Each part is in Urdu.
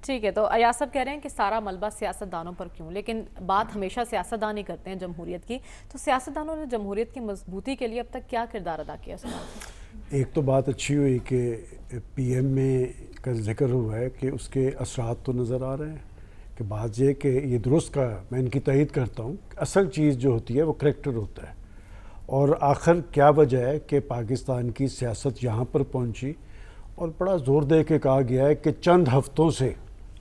ٹھیک ہے، تو ایاز صاحب کہہ رہے ہیں کہ سارا ملبہ سیاستدانوں پر کیوں، لیکن بات ہمیشہ سیاستدان ہی کرتے ہیں جمہوریت کی، تو سیاستدانوں نے جمہوریت کی مضبوطی کے لیے اب تک کیا کردار ادا کیا؟ ایک تو بات اچھی ہوئی کہ پی ایم میں کا ذکر ہوا ہے کہ اس کے اثرات تو نظر آ رہے ہیں، کہ بات یہ کہ یہ درست کہا، میں ان کی تائید کرتا ہوں، اصل چیز جو ہوتی ہے وہ کریکٹر ہوتا ہے، اور آخر کیا وجہ ہے کہ پاکستان کی سیاست یہاں پر پہنچی، اور بڑا زور دے کے کہا گیا ہے کہ چند ہفتوں سے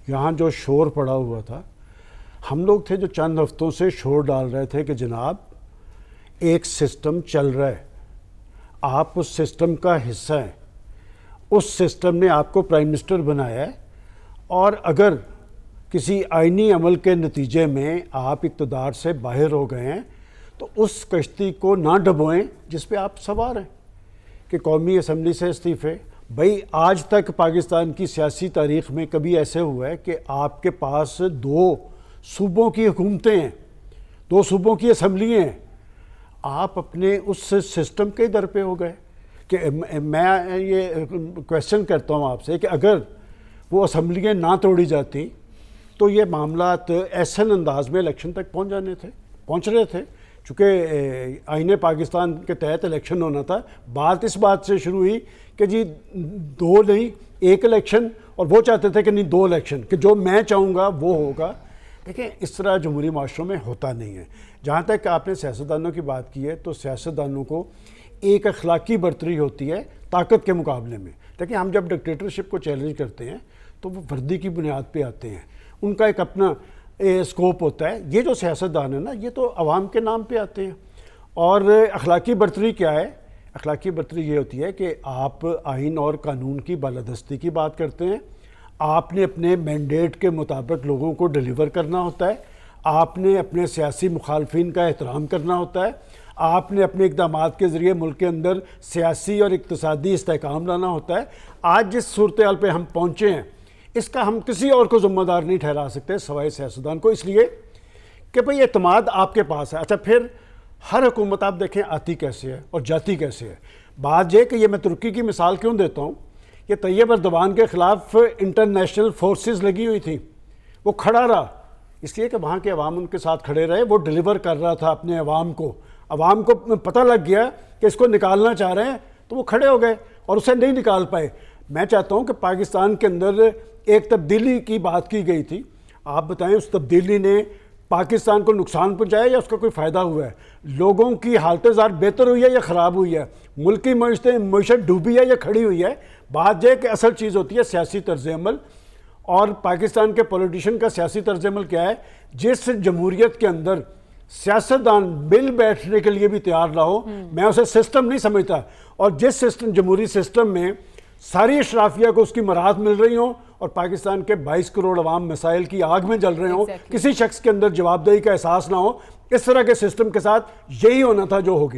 یہاں جو شور پڑا ہوا تھا، ہم لوگ تھے جو چند ہفتوں سے شور ڈال رہے تھے کہ جناب ایک سسٹم چل رہا ہے، آپ اس سسٹم کا حصہ ہیں، اس سسٹم نے آپ کو پرائم منسٹر بنایا ہے، اور اگر کسی آئینی عمل کے نتیجے میں آپ اقتدار سے باہر ہو گئے ہیں تو اس کشتی کو نہ ڈبوئیں جس پہ آپ سوار ہیں، کہ قومی اسمبلی سے استعفے۔ بھئی آج تک پاکستان کی سیاسی تاریخ میں کبھی ایسے ہوا ہے کہ آپ کے پاس 2 صوبوں کی حکومتیں ہیں، 2 صوبوں کی اسمبلیاں ہیں، آپ اپنے اس سسٹم کے در پہ ہو گئے؟ کہ میں یہ کویسچن کرتا ہوں آپ سے کہ اگر وہ اسمبلیاں نہ توڑی جاتی تو یہ معاملات ایسن انداز میں الیکشن تک پہنچ رہے تھے، چونکہ آئین پاکستان کے تحت الیکشن ہونا تھا۔ بات اس بات سے شروع ہوئی کہ جی 2 نہیں 1 الیکشن، اور وہ چاہتے تھے کہ نہیں 2 الیکشن، کہ جو میں چاہوں گا وہ ہوگا۔ دیکھیں اس طرح جمہوری معاشروں میں ہوتا نہیں ہے۔ جہاں تک آپ نے سیاستدانوں کی بات کی ہے تو سیاستدانوں کو ایک اخلاقی برتری ہوتی ہے طاقت کے مقابلے میں۔ دیکھیں ہم جب ڈکٹیٹرشپ کو چیلنج کرتے ہیں تو وہ وردی کی بنیاد پہ آتے ہیں، ان کا ایک اپنا اسکوپ ہوتا ہے۔ یہ جو سیاستدان ہے نا، یہ تو عوام کے نام پہ آتے ہیں۔ اور اخلاقی برتری کیا ہے؟ اخلاقی برتری یہ ہوتی ہے کہ آپ آئین اور قانون کی بالادستی کی بات کرتے ہیں، آپ نے اپنے مینڈیٹ کے مطابق لوگوں کو ڈیلیور کرنا ہوتا ہے، آپ نے اپنے سیاسی مخالفین کا احترام کرنا ہوتا ہے، آپ نے اپنے اقدامات کے ذریعے ملک کے اندر سیاسی اور اقتصادی استحکام لانا ہوتا ہے۔ آج جس صورتحال پہ ہم پہنچے ہیں اس کا ہم کسی اور کو ذمہ دار نہیں ٹھہرا سکتے سوائے سیاستدان کو، اس لیے کہ بھئی اعتماد آپ کے پاس ہے۔ اچھا پھر ہر حکومت آپ دیکھیں آتی کیسے ہے اور جاتی کیسے ہے۔ بات یہ کہ یہ میں ترکی کی مثال کیوں دیتا ہوں، یہ طیب اردوان کے خلاف انٹرنیشنل فورسز لگی ہوئی تھیں، وہ کھڑا رہا اس لیے کہ وہاں کے عوام ان کے ساتھ کھڑے رہے، وہ ڈیلیور کر رہا تھا اپنے عوام کو پتہ لگ گیا کہ اس کو نکالنا چاہ رہے ہیں تو وہ کھڑے ہو گئے اور اسے نہیں نکال پائے۔ میں چاہتا ہوں کہ پاکستان کے اندر ایک تبدیلی کی بات کی گئی تھی، آپ بتائیں اس تبدیلی نے پاکستان کو نقصان پہنچایا یا اس کا کوئی فائدہ ہوا ہے؟ لوگوں کی حالت زار بہتر ہوئی ہے یا خراب ہوئی ہے؟ ملک کی معیشت ڈوبی ہے یا کھڑی ہوئی ہے؟ بات یہ کہ اصل چیز ہوتی ہے سیاسی طرز عمل، اور پاکستان کے پولیٹیشن کا سیاسی طرز عمل کیا ہے؟ جس جمہوریت کے اندر سیاستدان بل بیٹھنے کے لیے بھی تیار نہ ہو، میں اسے سسٹم نہیں سمجھتا، اور جس جمہوری سسٹم میں ساری اشرافیہ کو اس کی مراحت مل رہی ہوں اور پاکستان کے 22 کروڑ عوام مسائل کی آگ میں جل رہے ہوں، کسی شخص کے اندر جواب دہی کا احساس نہ ہو، اس طرح کے سسٹم کے ساتھ یہی ہونا تھا جو ہو گیا۔